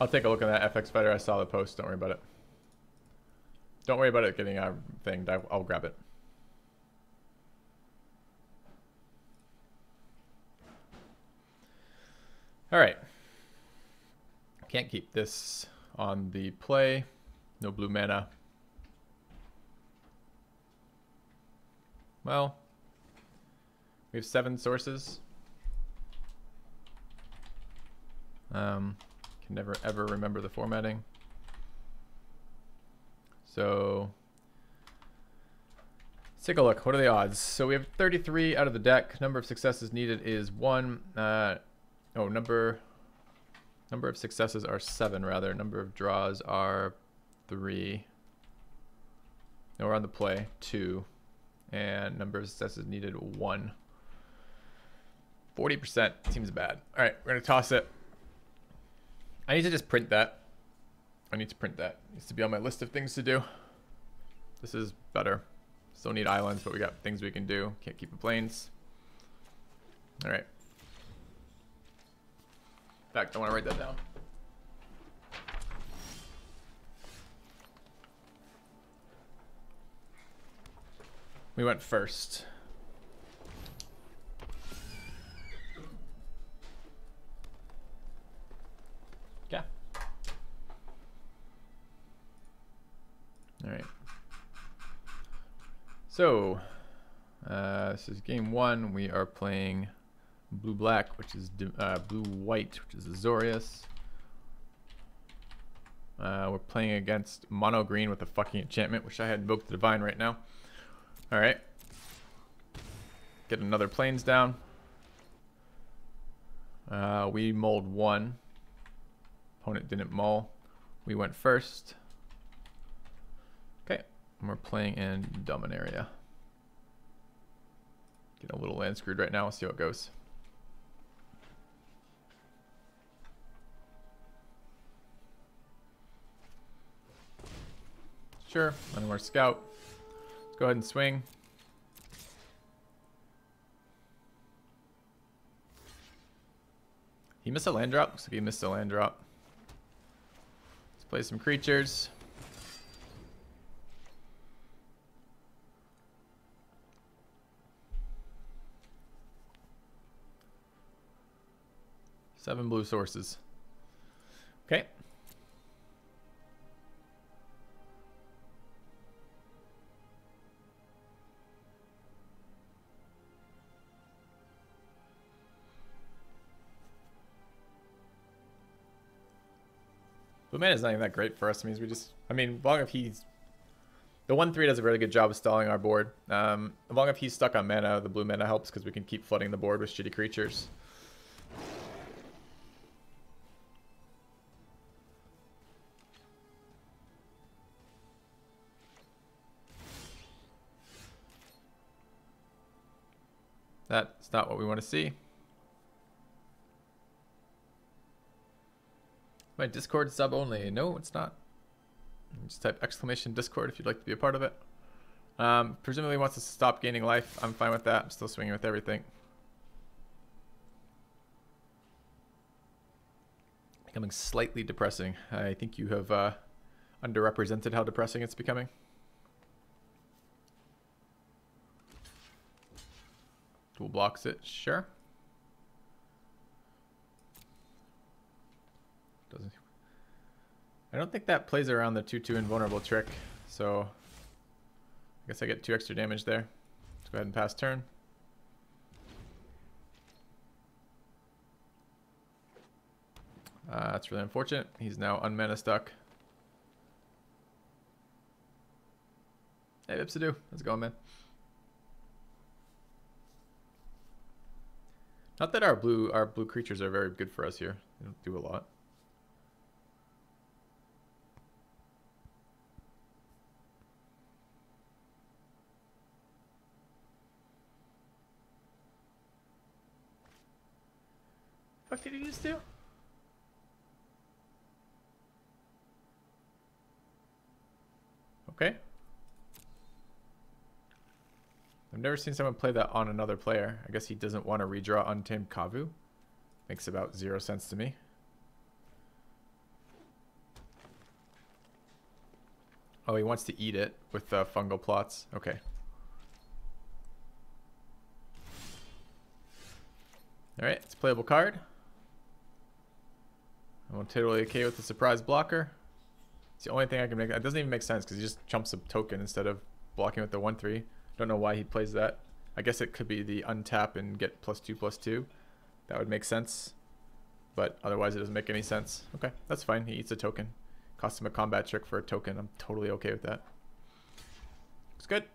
I'll take a look at that FX Fighter. I saw the post. Don't worry about it. Don't worry about it getting a thing. I'll grab it. All right. Can't keep this on the play. No blue mana. Well, we have 7 sources. Can never ever remember the formatting. So let's take a look. What are the odds? So we have 33 out of the deck. Number of successes needed is 1. Number of successes are 7 rather. Number of draws are 3. No, we're on the play 2. And number of successes needed 1. 40% seems bad. All right, we're gonna toss it. I need to just print that. I need to print that. It needs to be on my list of things to do. This is better. Still need islands, but we got things we can do. Can't keep the planes. All right. In fact, I want to write that down. We went first. Yeah. All right. So, this is game 1. We are playing blue-black, which is blue-white, which is Azorius. We're playing against mono-green with a fucking enchantment. Wish I had invoked the divine right now. All right. Get another plains down. We mulled 1. Opponent didn't mull. We went first. Okay. And we're playing in Dominaria. Get a little land screwed right now. We'll see how it goes. Sure. One more scout. Let's go ahead and swing. He missed a land drop. Looks like he missed a land drop. Let's play some creatures. Seven blue sources. Okay. Blue mana is not even that great for us. It means we just, long if he's, the 1/3 does a really good job of stalling our board. Long if he's stuck on mana, the blue mana helps because we can keep flooding the board with shitty creatures. That's not what we want to see. My Discord sub only. No, it's not. Just type exclamation Discord if you'd like to be a part of it. Presumably wants us to stop gaining life. I'm fine with that. I'm still swinging with everything. Becoming slightly depressing. I think you have underrepresented how depressing it's becoming. Dual blocks it. Sure. Doesn't. I don't think that plays around the 2/2 invulnerable trick, so I guess I get 2 extra damage there. Let's go ahead and pass turn. That's really unfortunate. He's now unmana stuck. Hey, Ipsidoo. How's it going, man? Not that our blue creatures are very good for us here. They don't do a lot. What did he just do? Okay. I've never seen someone play that on another player. I guess he doesn't want to redraw Untamed Kavu. Makes about 0 sense to me. Oh, he wants to eat it with the fungal plots. Okay. Alright, it's a playable card. I'm totally okay with the surprise blocker. It's the only thing I can make. It doesn't even make sense because he just chumps a token instead of blocking with the 1/3. Don't know why he plays that. I guess it could be the untap and get +2/+2. That would make sense. But otherwise it doesn't make any sense. Okay, that's fine. He eats a token. Costs him a combat trick for a token. I'm totally okay with that. It's good.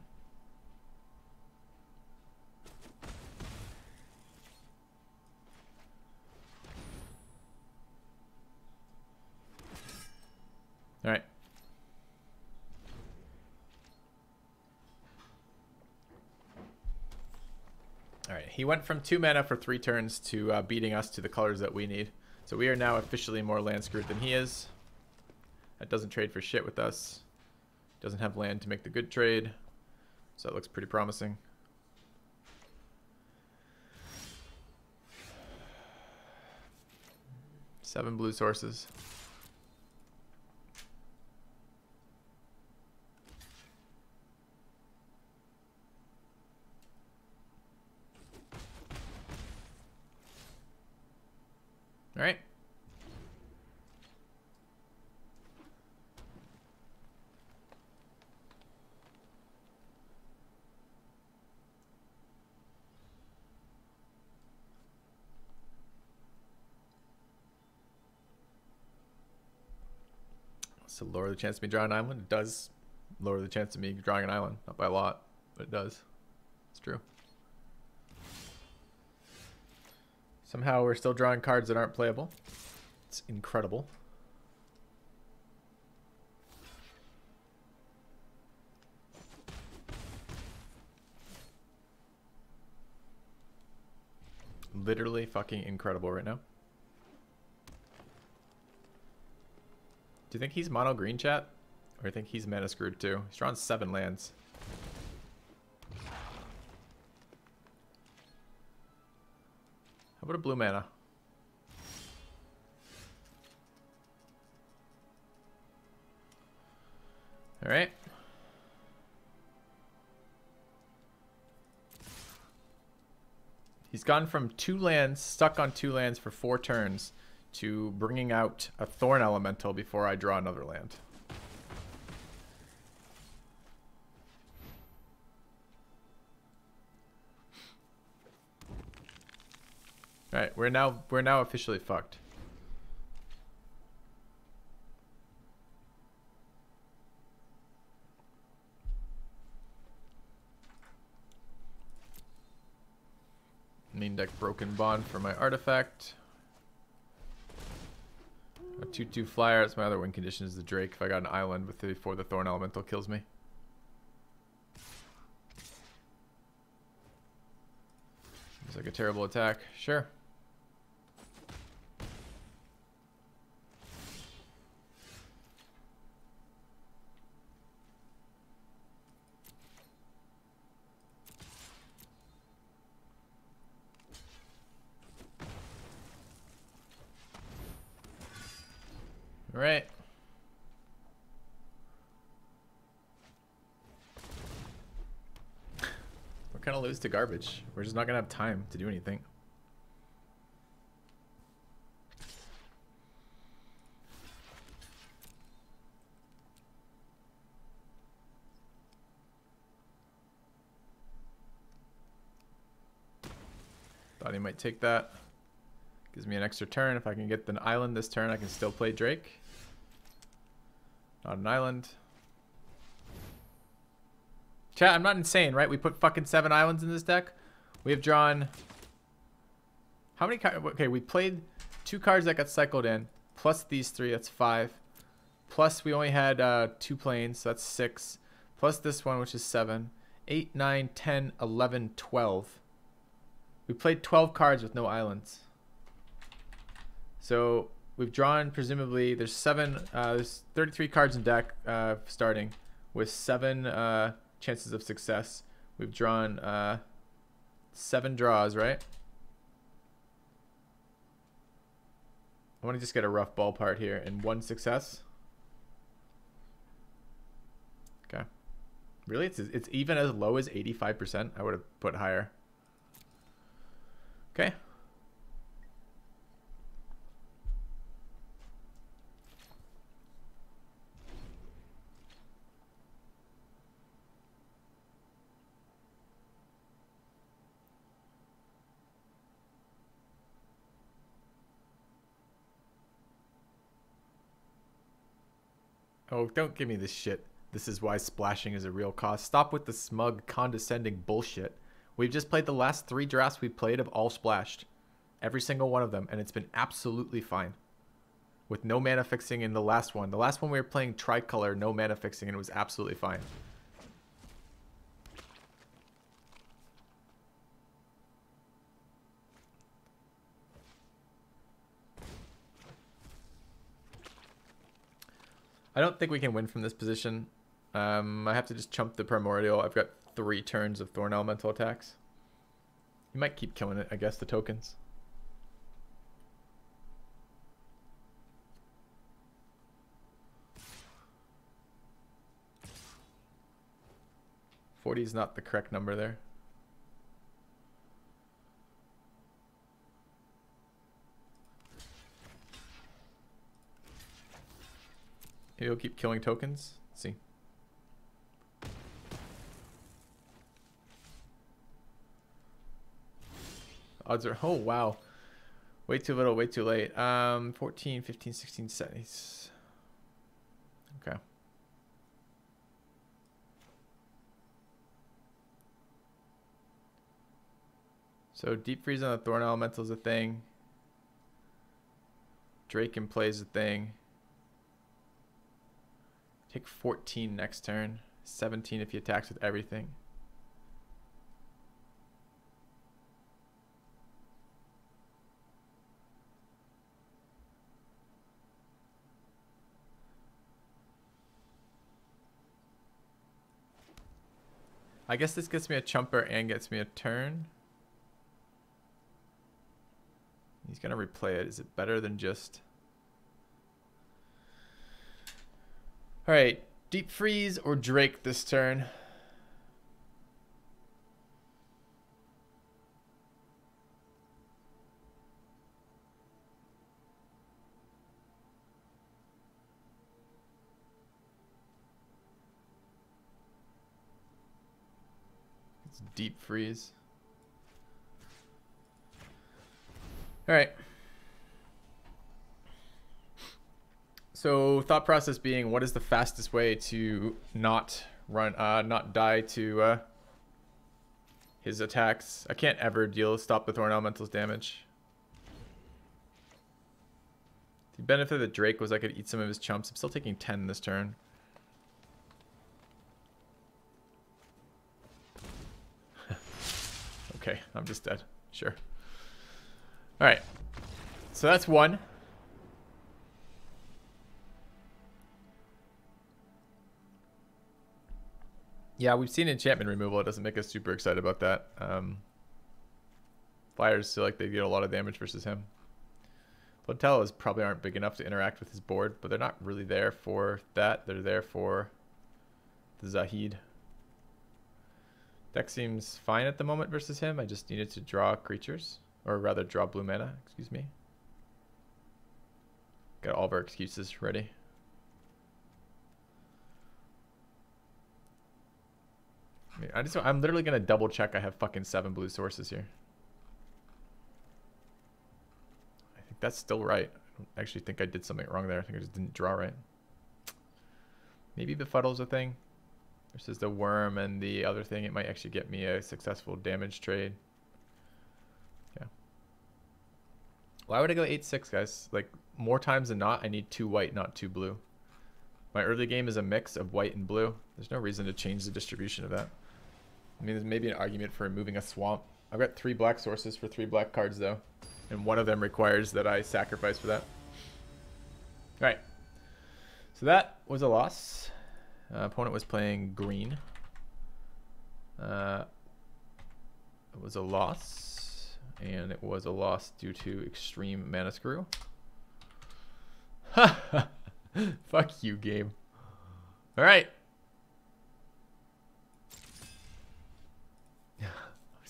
Alright. Alright, he went from 2 mana for 3 turns to beating us to the colors that we need. So we are now officially more land screwed than he is. That doesn't trade for shit with us. Doesn't have land to make the good trade. So that looks pretty promising. Seven blue sources. All right. So lower the chance of me drawing an island. It does lower the chance of me drawing an island. Not by a lot, but it does. It's true. Somehow we're still drawing cards that aren't playable. It's incredible. Literally fucking incredible right now. Do you think he's mono green, chat? Or do you think he's mana screwed too? He's drawn 7 lands. How about a blue mana? Alright. He's gone from 2 lands, stuck on 2 lands for 4 turns, to bringing out a Thorn Elemental before I draw another land. Alright, we're now officially fucked. Main deck Broken Bond for my artifact. A 2/2 flyer. That's my other win condition is the Drake. If I got an island before the Thorn Elemental kills me. It's like a terrible attack. Sure. All right. We're gonna lose to garbage. We're just not gonna have time to do anything. Thought he might take that. Gives me an extra turn. If I can get the island this turn, I can still play Drake. Not an island. Chat, I'm not insane, right? We put fucking 7 islands in this deck. We have drawn... How many cards? Okay, we played 2 cards that got cycled in. Plus these 3, that's 5. Plus we only had 2 planes, so that's 6. Plus this one, which is 7. 8, 9, 10, 11, 12. We played 12 cards with no islands. So... We've drawn, presumably, there's 33 cards in deck starting with 7 chances of success. We've drawn 7 draws, right? I want to just get a rough ballpark here. And 1 success. Really? It's even as low as 85%? I would have put higher. Okay. Oh, don't give me this shit. This is why splashing is a real cost. Stop with the smug, condescending bullshit. We've just played the last 3 drafts we played have all splashed. Every single one of them, and it's been absolutely fine. With no mana fixing in the last one. The last one we were playing tricolor, no mana fixing, and it was absolutely fine. I don't think we can win from this position. I have to just chump the Primordial. I've got 3 turns of Thorn Elemental attacks. You might keep killing it, I guess, the tokens. $40 is not the correct number there. Maybe we'll keep killing tokens. Let's see. Odds are, oh wow. Way too little, way too late. 14, 15, 16, 17. Okay. So deep freeze on the Thorn Elemental is a thing. Drake in play is a thing. Take 14 next turn. 17 if he attacks with everything. I guess this gets me a chumper and gets me a turn. He's going to replay it. Is it better than just... Alright, Deep Freeze or Drake this turn? It's Deep Freeze. Alright. So thought process being, what is the fastest way to not die to his attacks? I can't ever stop the Thorn Elemental's damage. The benefit of the Drake was I could eat some of his chumps. I'm still taking 10 this turn. Okay, I'm just dead. Sure. Alright. So that's 1. Yeah, we've seen enchantment removal. It doesn't make us super excited about that. Flyers feel like they get a lot of damage versus him. Flotellas probably aren't big enough to interact with his board, but they're not really there for that. They're there for the Zahid. Deck seems fine at the moment versus him. I just needed to draw creatures, or rather draw blue mana, excuse me. Got all of our excuses ready. I'm literally gonna double check I have fucking 7 blue sources here. I think that's still right. I don't actually think I did something wrong there. I think I just didn't draw right. Maybe Befuddle's a thing. Versus the worm and the other thing, it might actually get me a successful damage trade. Yeah. Why would I go 8-6, guys? Like, more times than not, I need 2 white, not 2 blue. My early game is a mix of white and blue. There's no reason to change the distribution of that. I mean, there's maybe an argument for removing a swamp. I've got 3 black sources for 3 black cards, though. And one of them requires that I sacrifice for that. Alright. So that was a loss. Opponent was playing green. It was a loss. And it was a loss due to extreme mana screw. Fuck you, game. Alright.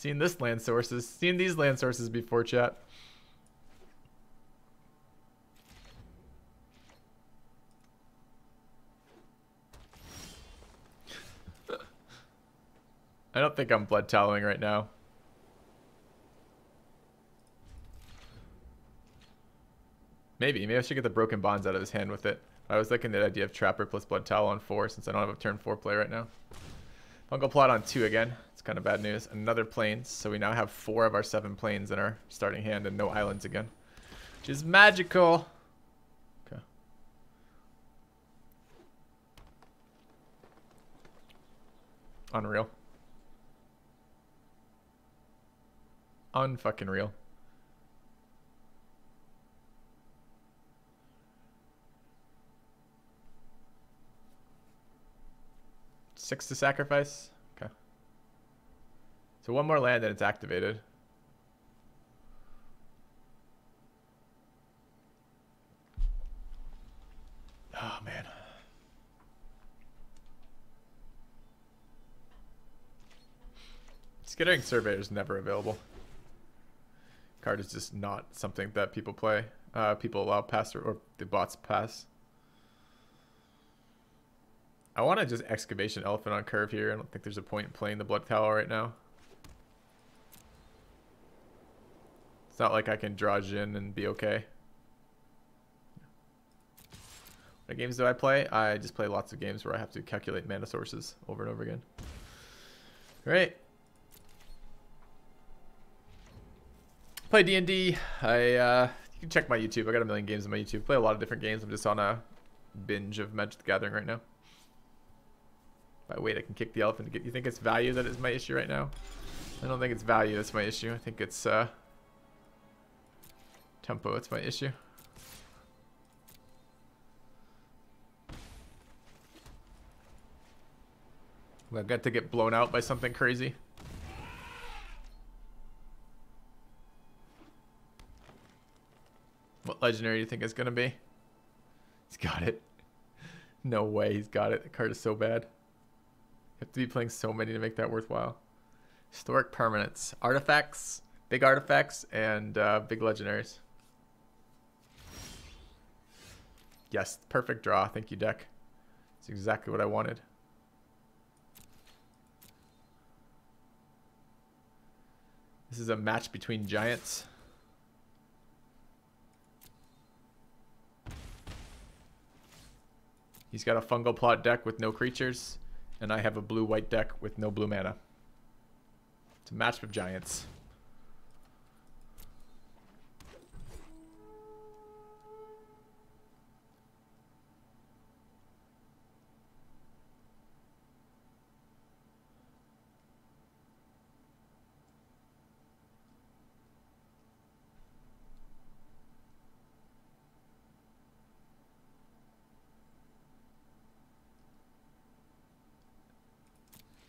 Seen this land sources. Seen these land sources before, chat. I don't think I'm blood tallowing right now. Maybe I should get the broken bonds out of his hand with it. I was liking the idea of Trapper plus blood towel on 4 since I don't have a turn 4 play right now. Fungal plot on 2 again. It's kind of bad news. Another plains, so we now have 4 of our 7 plains in our starting hand and no islands again, which is magical. Okay. Unreal. Unfucking real. Six to sacrifice. Okay. So 1 more land and it's activated. Oh man. Skittering Surveyor is never available. Card is just not something that people play. People allow pass or the bots pass. I want to just Excavation Elephant on curve here. I don't think there's a point in playing the Blood Tower right now. It's not like I can draw Jin and be okay. What games do I play? I just play lots of games where I have to calculate mana sources over and over again. Great. Play D&D. You can check my YouTube. I got a million games on my YouTube. Play a lot of different games. I'm just on a binge of Magic the Gathering right now. By wait, I can kick the elephant to get. You think it's value that is my issue right now? I don't think it's value that's my issue. I think it's tempo that's my issue. I've got to get blown out by something crazy. What legendary do you think it's gonna be? He's got it. No way he's got it. The card is so bad. You have to be playing so many to make that worthwhile. Historic permanents. Artifacts. Big artifacts and big legendaries. Yes, perfect draw. Thank you, deck. It's exactly what I wanted. This is a match between giants. He's got a fungal plot deck with no creatures, and I have a blue-white deck with no blue mana. It's a match of giants.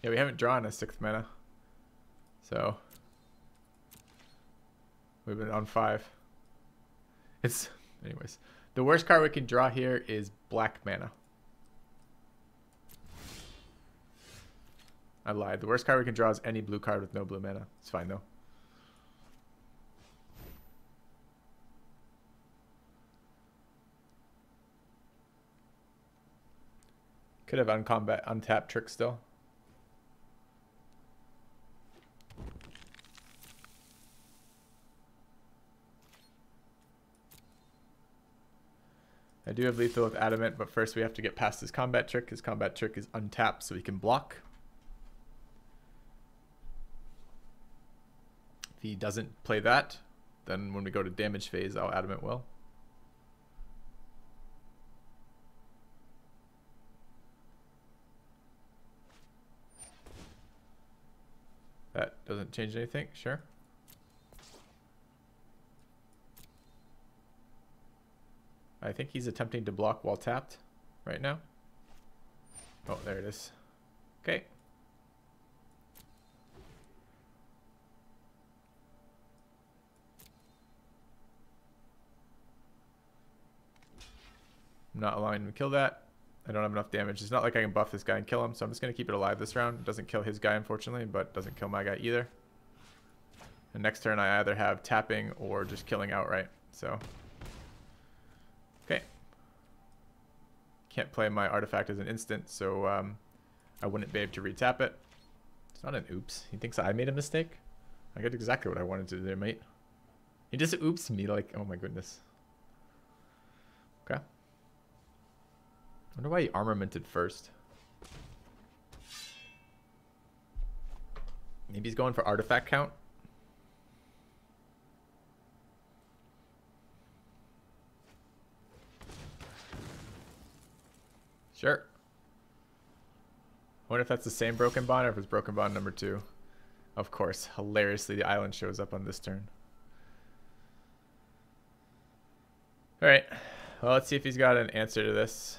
Yeah, we haven't drawn a 6th mana. So we've been on 5. It's anyways. The worst card we can draw here is black mana. I lied. The worst card we can draw is any blue card with no blue mana. It's fine though. Could have untapped trick still. I do have lethal with adamant, but first we have to get past his combat trick. His combat trick is untapped, so he can block. If he doesn't play that, then when we go to damage phase, I'll adamant will. That doesn't change anything, sure. I think he's attempting to block while tapped right now. Oh, there it is. Okay. I'm not allowing him to kill that. I don't have enough damage. It's not like I can buff this guy and kill him, so I'm just going to keep it alive this round. It doesn't kill his guy, unfortunately, but doesn't kill my guy either. And next turn I either have tapping or just killing outright. So, okay. Can't play my artifact as an instant, so I wouldn't be able to retap it. It's not an oops. He thinks I made a mistake? I got exactly what I wanted to do, mate. He just oops me like, oh my goodness. Okay. I wonder why he armamented first. Maybe he's going for artifact count. Sure. I wonder if that's the same broken bond or if it's broken bond number 2. Of course, hilariously, the island shows up on this turn. All right. Well, let's see if he's got an answer to this.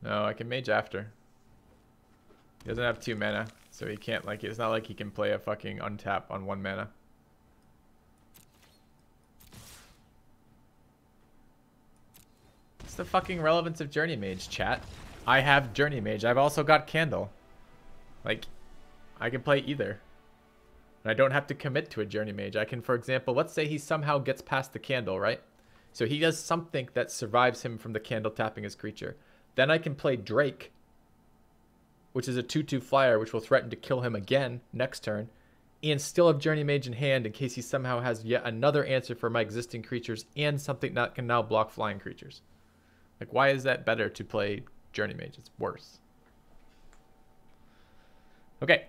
No, I can mage after. He doesn't have 2 mana, so he can't, like, it's not like he can play a fucking untap on 1 mana. What's the fucking relevance of Journey Mage, chat? I have Journey Mage. I've also got Candle. Like, I can play either. And I don't have to commit to a Journey Mage. I can, for example, let's say he somehow gets past the Candle, right? So he does something that survives him from the Candle tapping his creature. Then I can play Drake, which is a 2/2 flyer, which will threaten to kill him again next turn, and still have Journey Mage in hand in case he somehow has yet another answer for my existing creatures and something that can now block flying creatures. Like, why is that better to play Journey Mage? It's worse. Okay.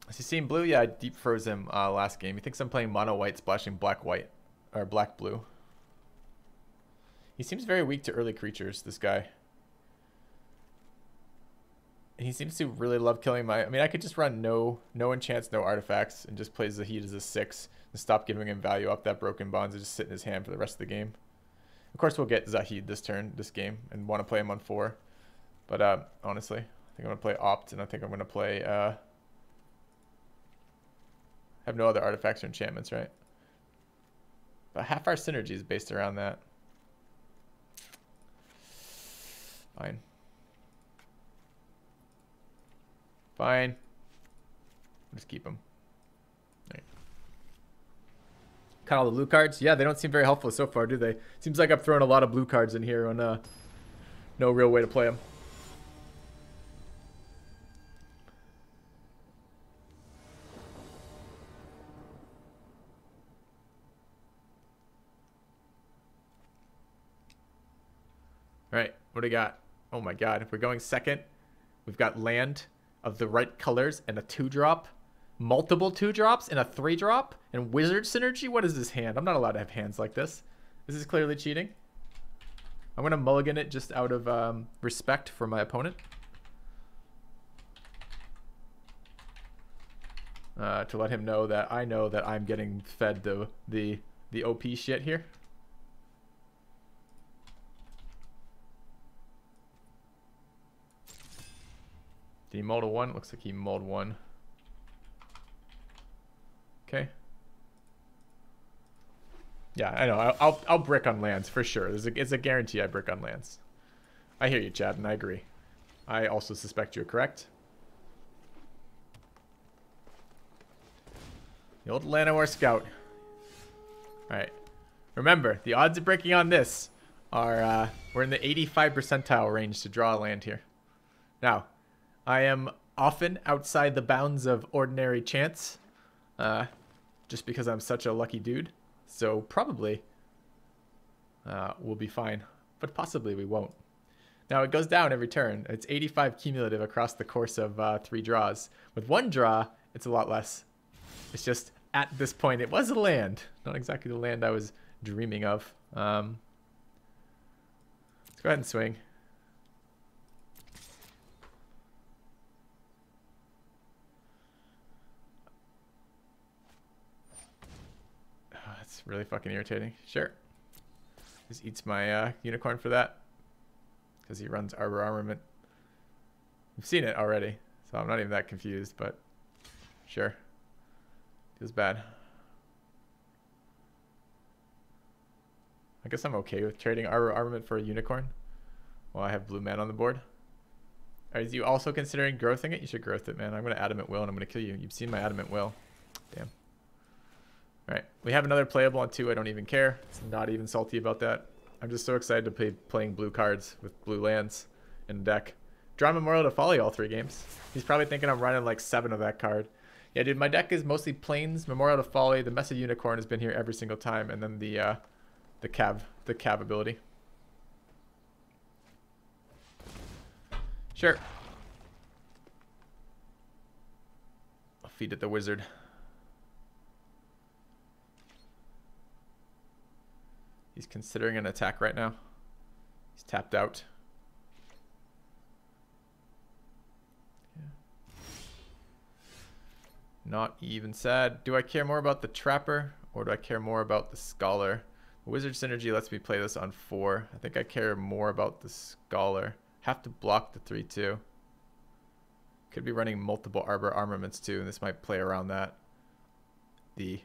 Has he seen blue? Yeah, I deep froze him last game. He thinks I'm playing mono white, splashing black white, or black blue. He seems very weak to early creatures, this guy. He seems to really love killing my... I mean, I could just run no enchants, no artifacts, and just play Zahid as a 6 and stop giving him value off that broken bonds and just sit in his hand for the rest of the game. Of course, we'll get Zahid this game, and want to play him on 4. But honestly, I think I'm going to play Opt, and I think I'm going to play... have no other artifacts or enchantments, right? But half our synergy is based around that. Fine. Fine. I'll just keep them. Right. Cut all the blue cards? Yeah, they don't seem very helpful so far, do they? Seems like I've thrown a lot of blue cards in here on no real way to play them. All right, what do we got? Oh my god, if we're going second, we've got land of the right colors and a 2-drop, multiple 2-drops and a 3-drop, and wizard synergy? What is this hand? I'm not allowed to have hands like this. This is clearly cheating. I'm going to mulligan it just out of respect for my opponent. To let him know that I know that I'm getting fed the OP shit here. Did he mold a 1? Looks like he mold 1. Okay. Yeah, I know. I'll brick on lands for sure. It's a guarantee I brick on lands. I hear you, Chad, and I agree. I also suspect you're correct. The old Llanowar Scout. Alright. Remember, the odds of breaking on this are... we're in the 85 percentile range to draw a land here. Now... I am often outside the bounds of ordinary chance, just because I'm such a lucky dude. So probably we'll be fine, but possibly we won't. Now it goes down every turn. It's 85 cumulative across the course of 3 draws. With 1 draw, it's a lot less. It's just at this point, it was a land. Not exactly the land I was dreaming of. Let's go ahead and swing. Really fucking irritating. Sure. Just eats my unicorn for that. Because he runs Arbor Armament. We've seen it already. So I'm not even that confused, but sure. Feels bad. I guess I'm okay with trading armament for a unicorn while I have blue man on the board. Are you also considering growthing it? You should growth it, man. I'm going to adamant will and I'm going to kill you. You've seen my adamant will. Damn. All right. We have another playable on 2. I don't even care. It's not even salty about that. I'm just so excited to be playing blue cards with blue lands in the deck. Draw Memorial to Folly all 3 games. He's probably thinking I'm running like 7 of that card. Yeah, dude, my deck is mostly plains, Memorial to Folly. The Messy Unicorn has been here every single time, and then the Cav ability. Sure. I'll feed it the wizard. He's considering an attack right now. He's tapped out. Not even sad. Do I care more about the Trapper or do I care more about the Scholar? The Wizard Synergy lets me play this on 4. I think I care more about the Scholar. Have to block the 3/2. Could be running multiple Arbor armaments too, and this might play around that. The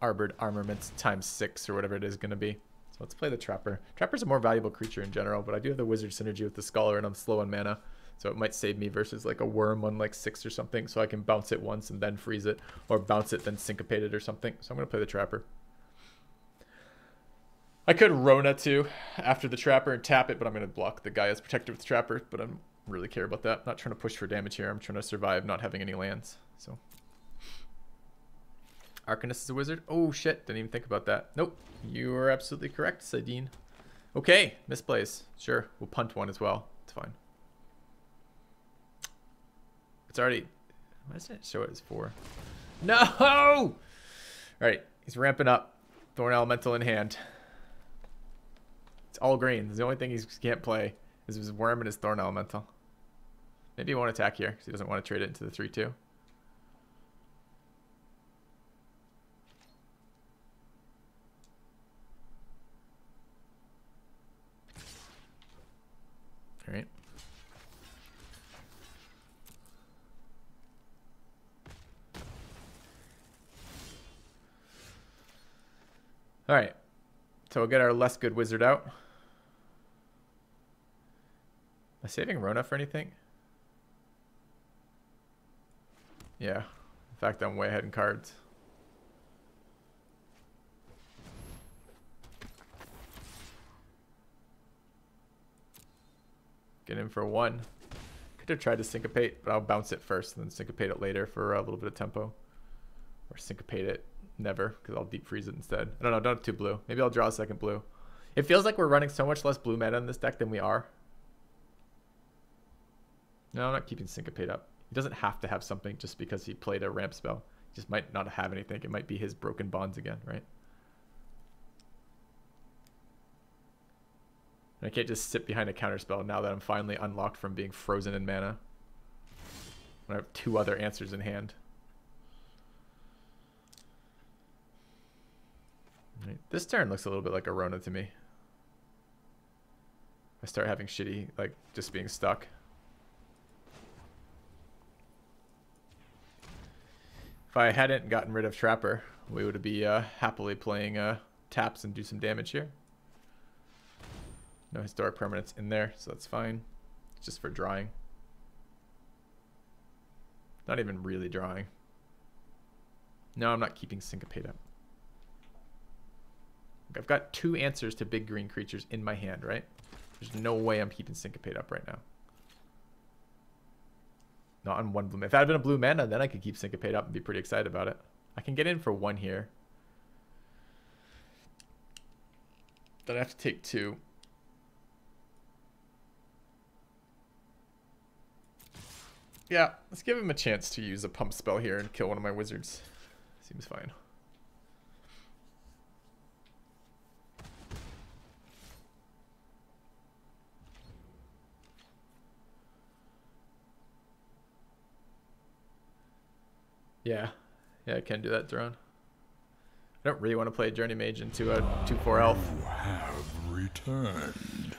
Arbored armaments times 6 or whatever it is going to be. So let's play the Trapper. Trapper's a more valuable creature in general, but I do have the Wizard Synergy with the Scholar and I'm slow on mana. So it might save me versus like a Worm on like 6 or something. So I can bounce it once and then freeze it. Or bounce it, then syncopate it or something. So I'm going to play the Trapper. I could Rona too after the Trapper and tap it. But I'm going to block the guy as protected with the Trapper. But I don't really care about that. I'm not trying to push for damage here. I'm trying to survive not having any lands. So Arcanist is a wizard. Oh shit. Didn't even think about that. Nope. You are absolutely correct, Sidine. Okay. Misplays. Sure. We'll punt one as well. It's fine. It's already, why does it show it as 4? No! All right, he's ramping up. Thorn Elemental in hand. It's all green. The only thing he can't play is his Worm and his Thorn Elemental. Maybe he won't attack here because he doesn't want to trade it into the 3/2. All right. All right, so we'll get our less good wizard out. Am I saving Rona for anything? Yeah, in fact, I'm way ahead in cards. Get in for 1. Could have tried to syncopate, but I'll bounce it first and then syncopate it later for a little bit of tempo. Or syncopate it. Never, because I'll deep freeze it instead. I don't know, don't have 2 blue. Maybe I'll draw a second blue. It feels like we're running so much less blue meta in this deck than we are. No, I'm not keeping Syncopate up. He doesn't have to have something just because he played a ramp spell. He just might not have anything. It might be his broken bonds again, right? And I can't just sit behind a counterspell now that I'm finally unlocked from being frozen in mana. I have 2 other answers in hand. Right. This turn looks a little bit like a Rona to me. I start having shitty, like, just being stuck. If I hadn't gotten rid of Trapper, we would be happily playing taps and do some damage here. No historic permanents in there, so that's fine. It's just for drawing. Not even really drawing. No, I'm not keeping Syncopate up. I've got 2 answers to big green creatures in my hand, right? There's no way I'm keeping Syncopate up right now. Not on 1 blue mana. If I had been a blue mana, then I could keep Syncopate up and be pretty excited about it. I can get in for 1 here. Then I have to take 2. Yeah, let's give him a chance to use a pump spell here and kill one of my wizards. Seems fine. Yeah, I can do that, Drone. I don't really want to play Journey Mage into a 2/4 elf. You have returned.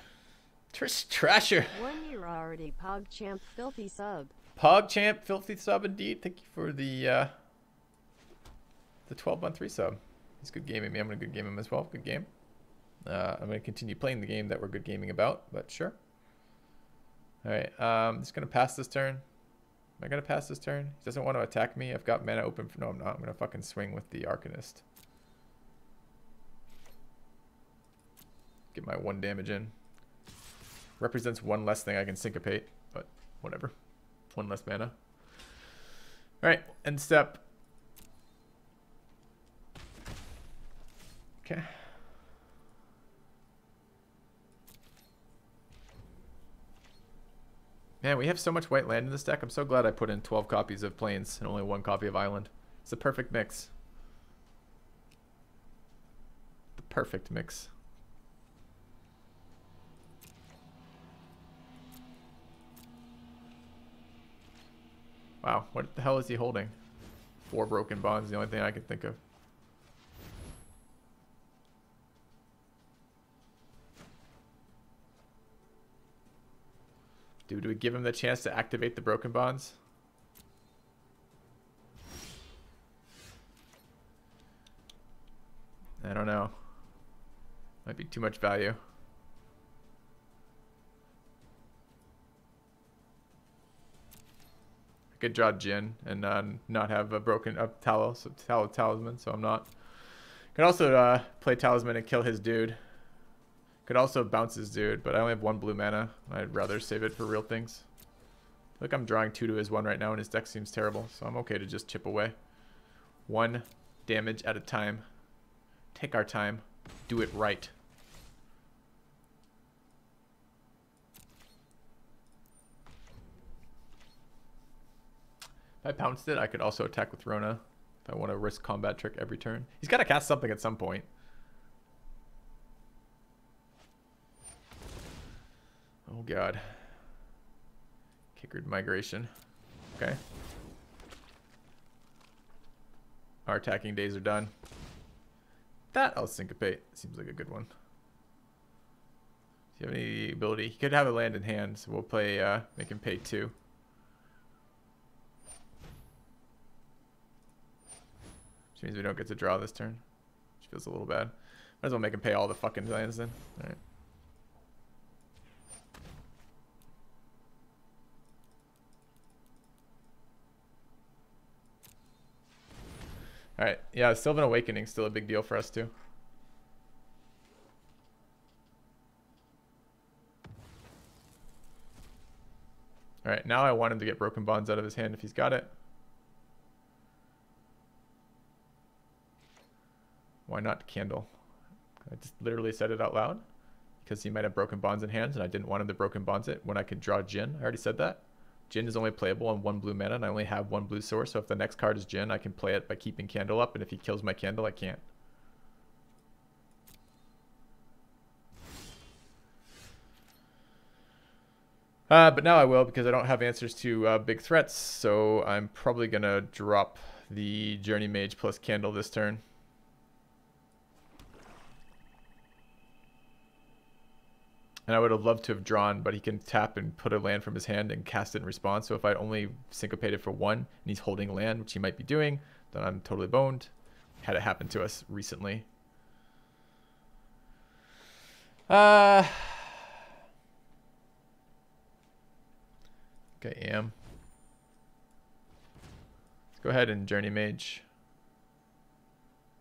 Trasher. 1 year already, PogChamp, filthy sub. PogChamp, filthy sub indeed. Thank you for the the 12-month resub. He's good gaming me. I'm going to good game him as well. Good game. I'm going to continue playing the game that we're good gaming about, but sure. All right. I'm just going to pass this turn. Am I going to pass this turn? He doesn't want to attack me. I've got mana open. No, I'm not. I'm going to fucking swing with the Arcanist. Get my 1 damage in. Represents 1 less thing I can syncopate, but whatever. 1 less mana. All right, end step. Okay. Man, we have so much white land in this deck. I'm so glad I put in 12 copies of Plains and only 1 copy of Island. It's a perfect mix. The perfect mix. Wow, what the hell is he holding? 4 broken bonds, the only thing I could think of. Dude, do we give him the chance to activate the broken bonds? I don't know. Might be too much value. Could draw Jin and not have a broken talisman, so I'm not. Could also play talisman and kill his dude. Could also bounce his dude, but I only have 1 blue mana. I'd rather save it for real things. Look, I'm drawing 2 to his 1 right now, and his deck seems terrible, so I'm okay to just chip away. 1 damage at a time. Take our time. Do it right. If I pounced it, I could also attack with Rona. If I want to risk combat trick every turn. He's got to cast something at some point. Oh god. Kickered migration. Okay. Our attacking days are done. That I'll syncopate. Seems like a good one. Do you have any ability? He could have a land in hand, so we'll play, make him pay 2. Which means we don't get to draw this turn. Which feels a little bad. Might as well make him pay all the fucking lands then. Alright. Alright, yeah, Sylvan Awakening still a big deal for us too. Alright, now I want him to get Broken Bonds out of his hand if he's got it. Why not Candle? I just literally said it out loud because he might have Broken Bonds in hand and I didn't want him to Broken Bonds it when I could draw Jin. I already said that. Jin is only playable on 1 blue mana and I only have 1 blue source, so if the next card is Jin, I can play it by keeping Candle up, and if he kills my Candle, I can't. But now I will because I don't have answers to big threats, so I'm probably going to drop the Journey Mage plus Candle this turn. And I would have loved to have drawn, but he can tap and put a land from his hand and cast it in response. So if I only syncopated for 1 and he's holding land, which he might be doing, then I'm totally boned. Had it happen to us recently. Okay, Am. Let's go ahead and Journey Mage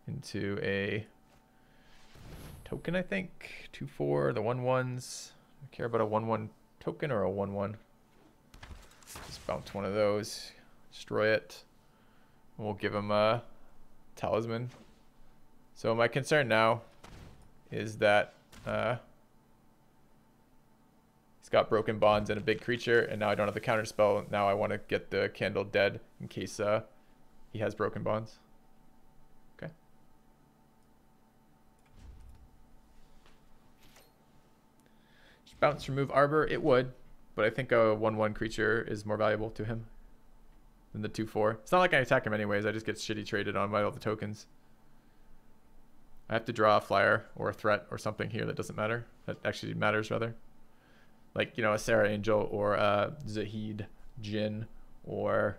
into a token, I think. 2/4, the 1/1s. I care about a 1/1 token or a 1/1. Just bounce one of those, destroy it. And we'll give him a talisman. So my concern now is that he's got Broken Bonds and a big creature, and now I don't have the counter spell. Now I want to get the Candle dead in case he has Broken Bonds. Okay. Bounce, remove Arbor, it would, but I think a 1/1 creature is more valuable to him than the 2/4. It's not like I attack him anyways, I just get shitty traded on by all the tokens. I have to draw a flyer or a threat or something here that doesn't matter. That actually matters rather. Like, you know, a Sarah Angel or a Zahid Jin or,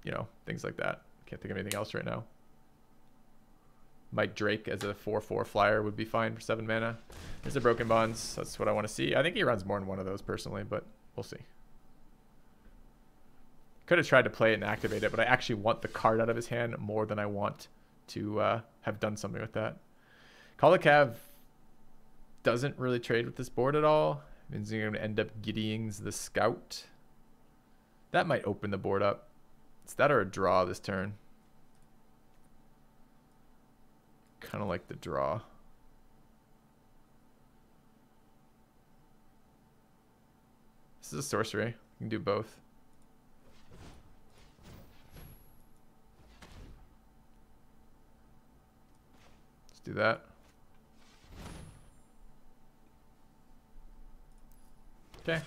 you know, things like that. Can't think of anything else right now. Might Drake as a 4/4 flyer would be fine for 7 mana. There's the Broken Bonds. That's what I want to see. I think he runs more than one of those personally, but we'll see. Could have tried to play it and activate it, but I actually want the card out of his hand more than I want to have done something with that. Call-a-Cav doesn't really trade with this board at all. Means you're going to end up Gideon's the Scout. That might open the board up. It's that or a draw this turn. Kind of like the draw. This is a sorcery. You can do both. Let's do that. Okay.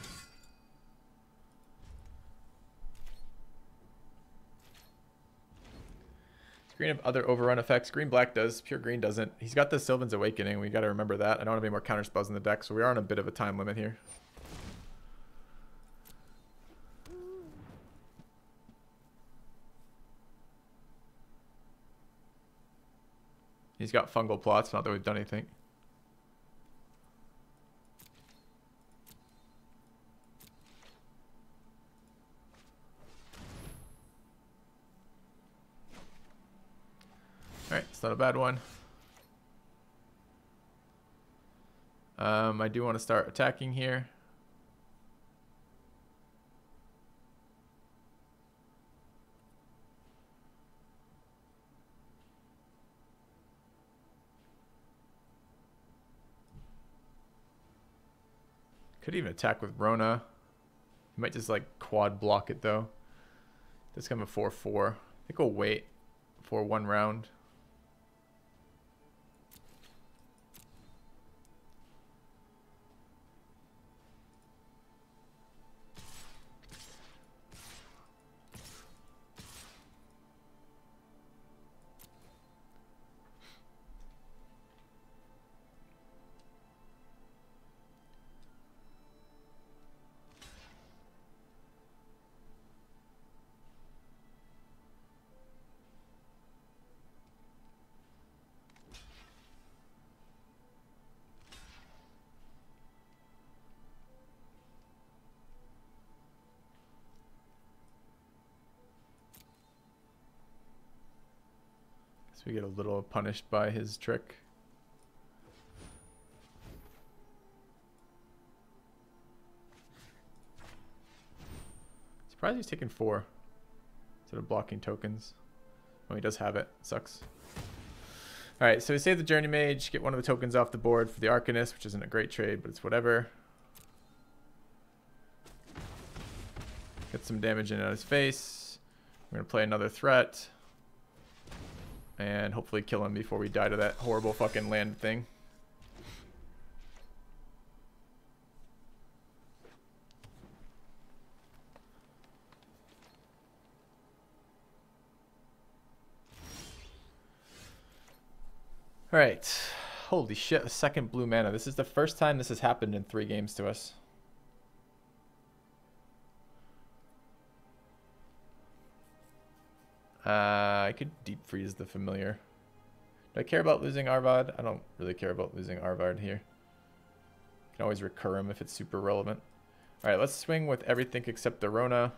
Green have other overrun effects. Green black does. Pure green doesn't. He's got the Sylvan's Awakening. We got to remember that. I don't have any more counter spells in the deck, so we are on a bit of a time limit here. He's got fungal plots. Not that we've done anything. Alright, it's not a bad one. I do want to start attacking here. Could even attack with Rona. He might just like quad block it though. This come a 4/4. I think we'll wait for one round. So we get a little punished by his trick. Surprised he's taking 4 instead of blocking tokens. Oh, he does have it. Sucks. Alright, so we save the Journey Mage, get one of the tokens off the board for the Arcanist, which isn't a great trade, but it's whatever. Get some damage in on his face. We're going to play another threat. And hopefully kill him before we die to that horrible fucking land thing. Alright. Holy shit, a second blue mana. This is the first time this has happened in 3 games to us. I could deep freeze the familiar. Do I care about losing Arvad? I don't really care about losing Arvad here. Can always recur him if it's super relevant. Alright, let's swing with everything except the Rona.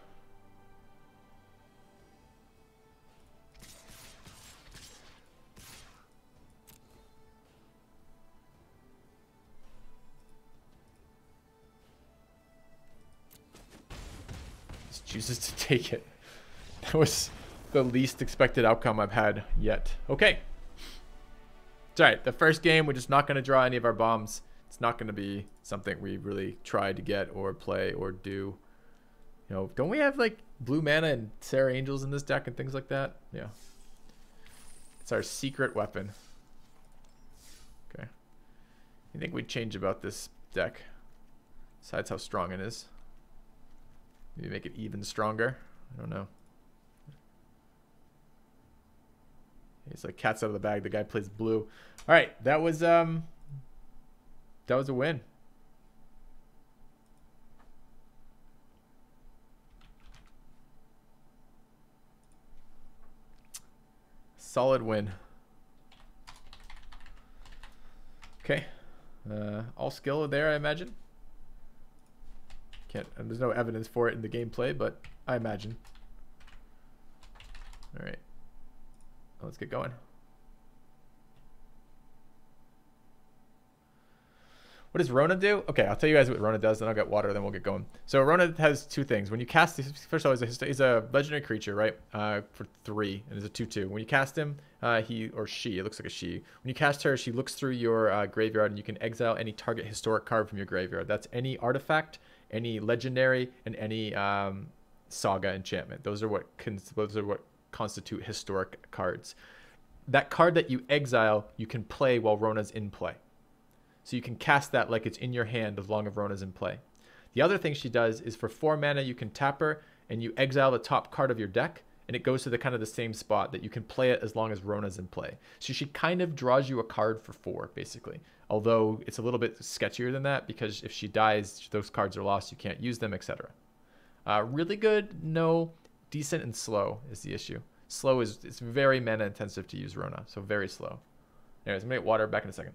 Just chooses to take it. That was the least expected outcome I've had yet. Okay. It's alright. The first game, we're just not going to draw any of our bombs. It's not going to be something we really try to get or play or do. You know, don't we have like blue mana and Sarah Angels in this deck and things like that? Yeah. It's our secret weapon. Okay. You think we'd change about this deck? Besides how strong it is. Maybe make it even stronger. I don't know. It's like cats out of the bag. The guy plays blue. All right, that was a win. Solid win. Okay. All skill there, I imagine. And there's no evidence for it in the gameplay, but I imagine. All right. Let's get going. What does Rona do? Okay, I'll tell you guys what Rona does, then I'll get water, then we'll get going. So Rona has two things. When you cast, first of all, he's a legendary creature, right? For 3, and it's a 2/2. When you cast him, he or she, it looks like a she. When you cast her, she looks through your graveyard, and you can exile any target historic card from your graveyard. That's any artifact, any legendary, and any saga enchantment. Those are what constitute historic cards. That card that you exile, you can play while Rona's in play. So you can cast that like it's in your hand as long as Rona's in play. The other thing she does is for 4 mana, you can tap her and you exile the top card of your deck, and it goes to the kind of the same spot that you can play it as long as Rona's in play. So she kind of draws you a card for 4, basically. Although it's a little bit sketchier than that, because if she dies, those cards are lost, you can't use them, etc. Really good, no. Decent and slow is the issue. Slow is, it's very mana intensive to use Rona, so very slow. Anyways, I'm gonna get water, back in a second.